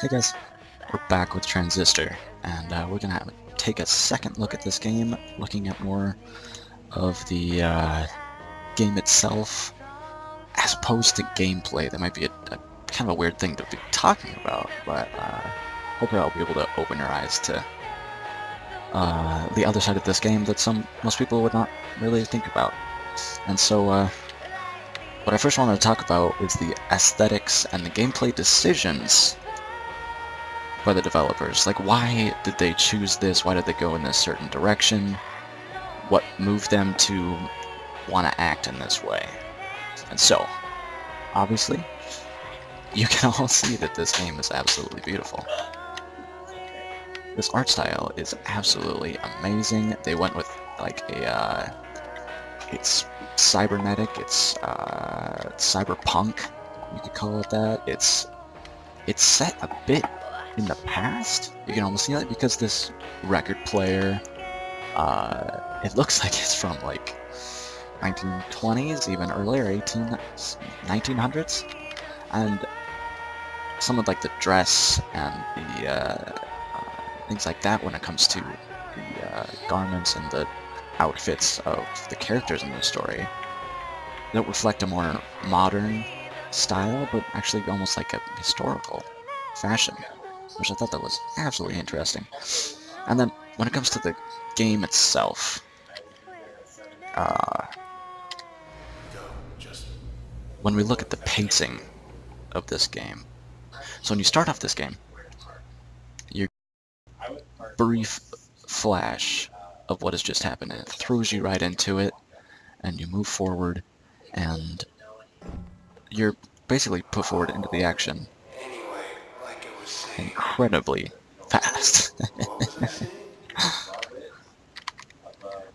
Hey guys, we're back with Transistor, and we're gonna take a second look at this game, looking at more of the game itself, as opposed to gameplay. That might be a kind of a weird thing to be talking about, but hopefully I'll be able to open your eyes to the other side of this game that most people would not really think about. And so, what I first wanted to talk about is the aesthetics and the gameplay decisions by the developers. Like, why did they choose this? Why did they go in this certain direction? What moved them to want to act in this way? And so, obviously, you can all see that this game is absolutely beautiful. This art style is absolutely amazing. They went with like it's cybernetic, it's cyberpunk, you could call it that. It's set a bit in the past. You can almost see that because this record player, it looks like it's from like 1920s, even earlier, 1900s, and some of like the dress and the things like that when it comes to the garments and the outfits of the characters in the story that reflect a more modern style, but actually almost like a historical fashion, which I thought that was absolutely interesting. And then when it comes to the game itself, when we look at the pacing of this game, so when you start off this game, your brief flash of what has just happened, and it throws you right into it, and you move forward, and you're basically put forward into the action incredibly fast.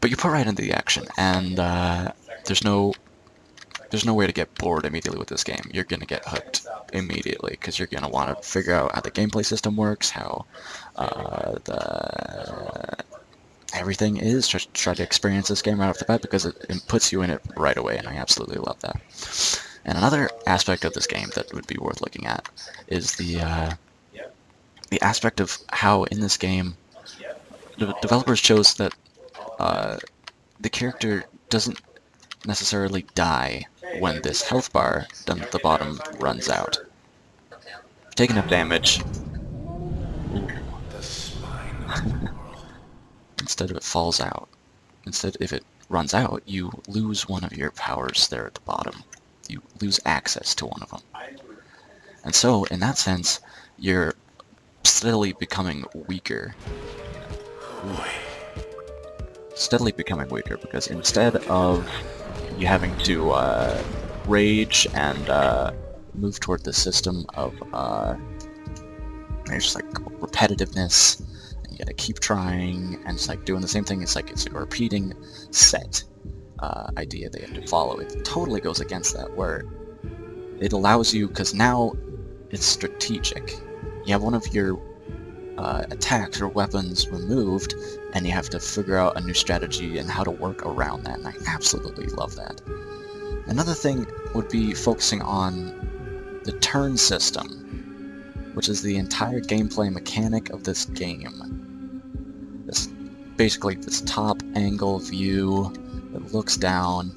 But you put right into the action, and there's no way to get bored immediately with this game. You're gonna get hooked immediately because you're gonna want to figure out how the gameplay system works, how everything is. Try to experience this game right off the bat because it puts you in it right away, and I absolutely love that. And another aspect of this game that would be worth looking at is the aspect of how in this game the developers chose that the character doesn't necessarily die when this health bar down at the bottom runs out. Take enough damage. Instead of it falls out. Instead, if it runs out, you lose one of your powers there at the bottom. You lose access to one of them. And so, in that sense, you're steadily becoming weaker. Steadily becoming weaker, because instead of you having to rage and move toward the system of just like repetitiveness, and you gotta keep trying, and it's like doing the same thing. It's like a repeating set idea that you have to follow. It totally goes against that, where it allows you, because now it's strategic. You have one of your attacks or weapons removed, and you have to figure out a new strategy and how to work around that, and I absolutely love that. Another thing would be focusing on the turn system, which is the entire gameplay mechanic of this game. Basically this top angle view that looks down,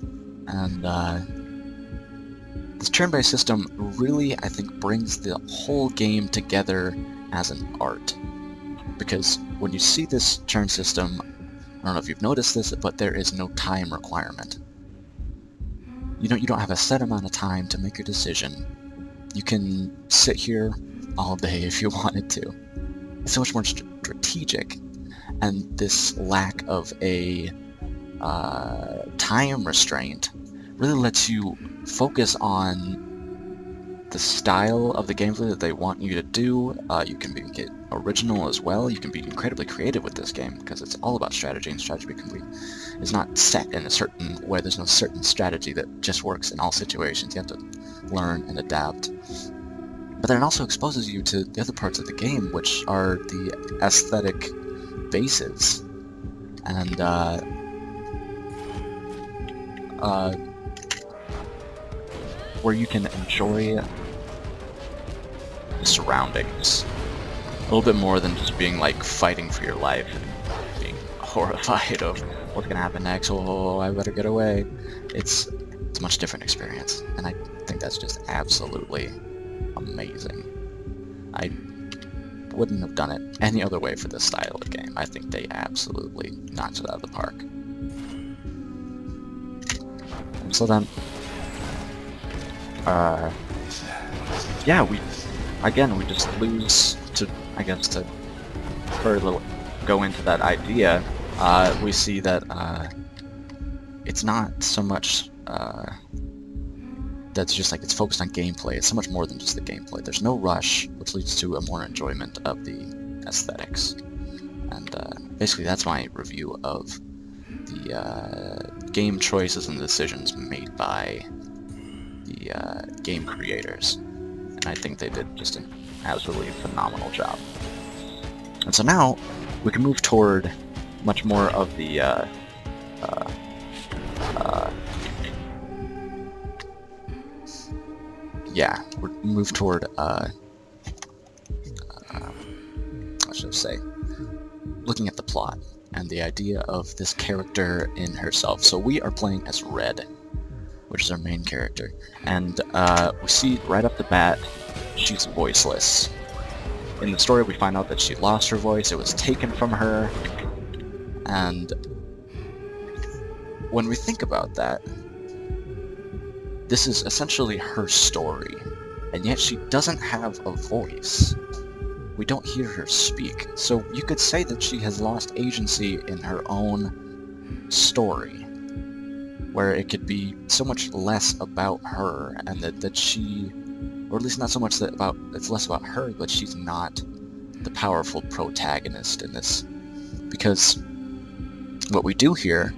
and this turn-based system really, I think, brings the whole game together as an art. Because when you see this turn system, I don't know if you've noticed this, but there is no time requirement. You don't have a set amount of time to make your decision. You can sit here all day if you wanted to. It's so much more strategic, and this lack of a time restraint really lets you focus on the style of the gameplay that they want you to do. You can get original as well. You can be incredibly creative with this game because it's all about strategy, and strategy is not set in a certain way. There's no certain strategy that just works in all situations. You have to learn and adapt. But then it also exposes you to the other parts of the game, which are the aesthetic bases. And where you can enjoy the surroundings. little bit more than just being like fighting for your life and being horrified of what's gonna happen next. Oh, I better get away. It's a much different experience, and I think that's just absolutely amazing. I wouldn't have done it any other way for this style of game. I think they absolutely knocked it out of the park. And so then, yeah, we just lose to, I guess, to further go into that idea. We see that it's not so much that's just like it's focused on gameplay. It's so much more than just the gameplay. There's no rush, which leads to a more enjoyment of the aesthetics. And basically that's my review of the game choices and decisions made by the game creators. And I think they did just an absolutely phenomenal job. And so now we can move toward much more of the yeah, we're move toward what should I say? Looking at the plot and the idea of this character in herself. So we are playing as Red, which is our main character, and we see right off the bat she's voiceless. In the story, we find out that she lost her voice; it was taken from her, and when we think about that, this is essentially her story, and yet she doesn't have a voice. We don't hear her speak, so you could say that she has lost agency in her own story, where it could be so much less about her, and that she, or at least not so much that it's less about her, but she's not the powerful protagonist in this. Because what we do here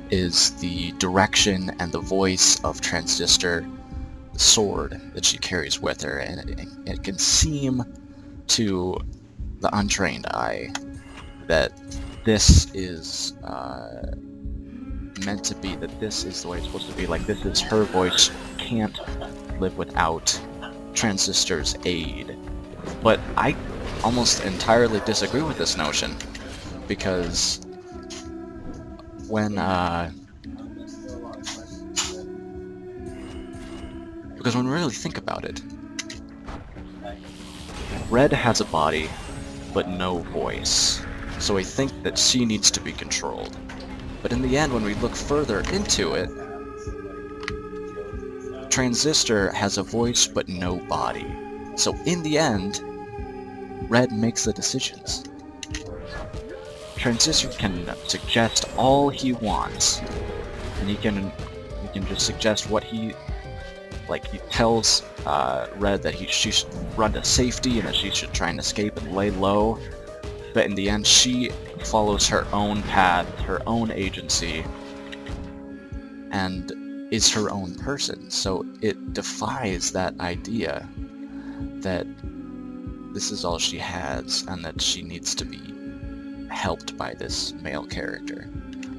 is the direction and the voice of Transistor, the sword that she carries with her, and it can seem to the untrained eye that this is meant to be, that this is the way it's supposed to be, like this is her voice, can't live without Transistor's aid. But I almost entirely disagree with this notion, because when we really think about it, Red has a body, but no voice, so we think that she needs to be controlled. But in the end, when we look further into it, Transistor has a voice, but no body. So in the end, Red makes the decisions. Transistor can suggest all he wants, and he can just suggest what he tells Red that she should run to safety and that she should try and escape and lay low. But in the end, she follows her own path, her own agency, and is her own person. So it defies that idea that this is all she has and that she needs to be helped by this male character.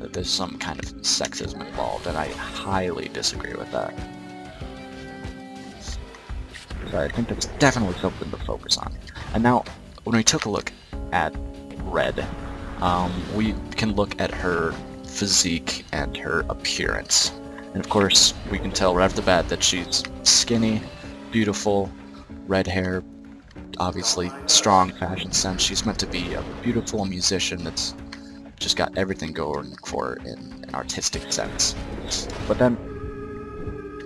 That there's some kind of sexism involved, and I highly disagree with that. So I think that's definitely something to focus on. And now, when we took a look at Red, we can look at her physique and her appearance. And of course, we can tell right off the bat that she's skinny, beautiful, red hair, obviously strong fashion sense. She's meant to be a beautiful musician that's just got everything going for her in an artistic sense. But then,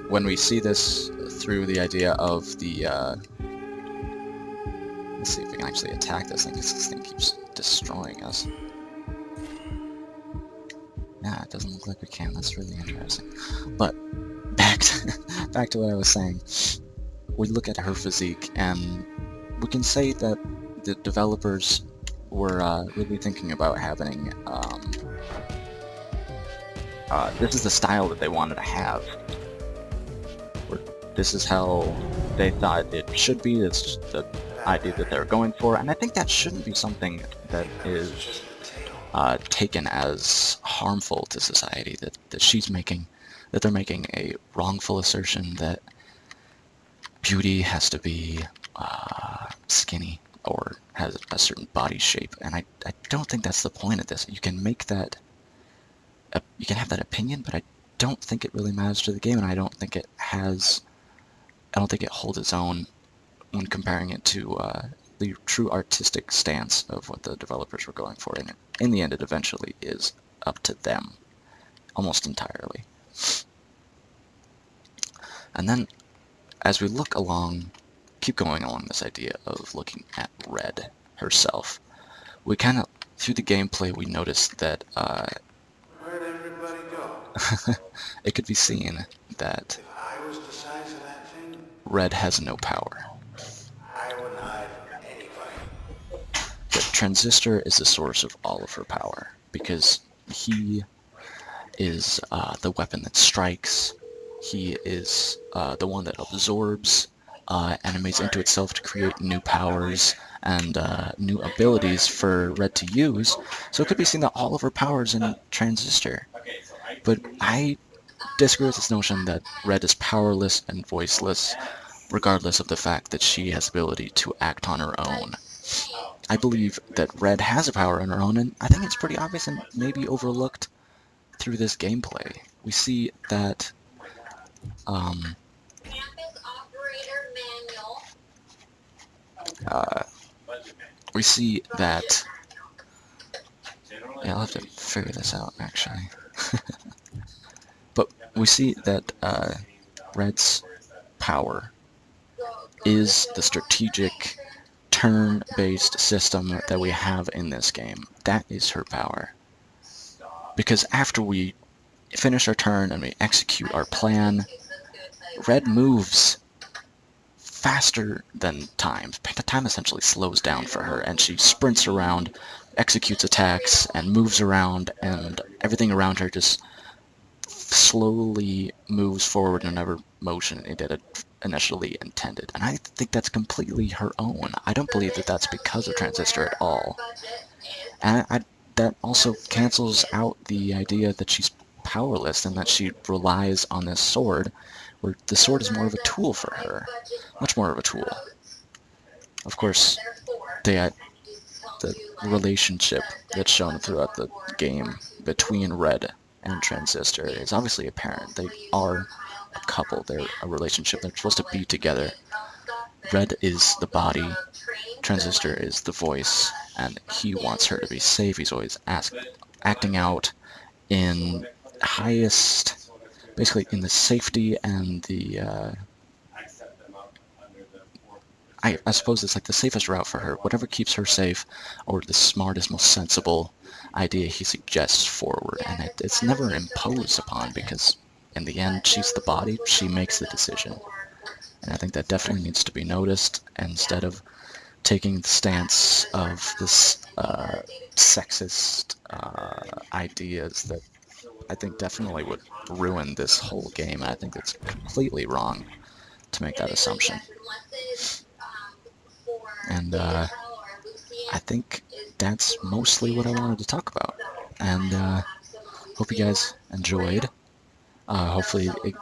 when we see this through the idea of the, let's see if we can actually attack this thing, because this thing keeps destroying us. Yeah, it doesn't look like we can. That's really interesting. But back to what I was saying. We look at her physique, and we can say that the developers were really thinking about having. This is the style that they wanted to have. This is how they thought it should be. It's the idea that they're going for, and I think that shouldn't be something that is taken as harmful to society. That she's making, that they're making a wrongful assertion that beauty has to be skinny or has a certain body shape, and I don't think that's the point of this. You can make that, you can have that opinion, but I don't think it really matters to the game, and I don't think it holds its own when comparing it to the true artistic stance of what the developers were going for. And in the end, it eventually is up to them, almost entirely. And then, as we look along, keep going along this idea of looking at Red herself, we kind of, through the gameplay, we notice that Where'd everybody go? it could be seen that If I was the size of that thing, Red has no power. I wouldn't hide from anybody. That Transistor is the source of all of her power, because he is the weapon that strikes. He is the one that absorbs enemies into itself to create new powers and new abilities for Red to use. So it could be seen that all of her powers in Transistor. But I disagree with this notion that Red is powerless and voiceless, regardless of the fact that she has the ability to act on her own. I believe that Red has a power on her own, and I think it's pretty obvious and maybe overlooked through this gameplay. We see that yeah, I'll have to figure this out actually. But we see that Red's power is the strategic turn-based system that we have in this game. That is her power. Because after we finish our turn and we execute our plan, Red moves faster than time. Time essentially slows down for her, and she sprints around, executes attacks, and moves around, and everything around her just slowly moves forward in whatever motion it did initially intended. And I think that's completely her own. I don't believe that that's because of Transistor at all. And that also cancels out the idea that she's powerless and that she relies on this sword, where the sword is more of a tool for her. Much more of a tool. Of course, the relationship that's shown throughout the game between Red and Transistor is obviously apparent. They are a couple. They're a relationship. They're supposed to be together. Red is the body, Transistor is the voice, and he wants her to be safe. He's always acting out in highest, basically in the safety and the, I suppose it's like the safest route for her. Whatever keeps her safe, or the smartest, most sensible idea he suggests forward. And it's never imposed upon, because in the end, she's the body, she makes the decision. And I think that definitely needs to be noticed, instead of taking the stance of this sexist ideas that I think definitely would ruin this whole game. I think it's completely wrong to make that assumption. And I think that's mostly what I wanted to talk about. And hope you guys enjoyed. Hopefully it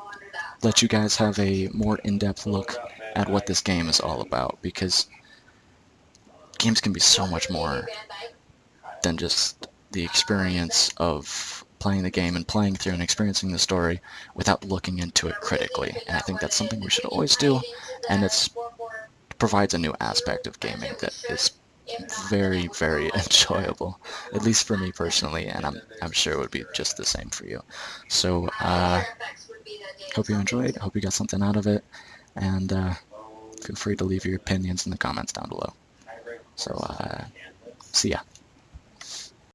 let you guys have a more in-depth look at what this game is all about, because games can be so much more than just the experience of playing the game and playing through and experiencing the story without looking into it critically. And I think that's something we should always do, and it provides a new aspect of gaming that is very, very enjoyable, at least for me personally, and I'm sure it would be just the same for you. So, hope you enjoyed, hope you got something out of it, and feel free to leave your opinions in the comments down below. So, see ya.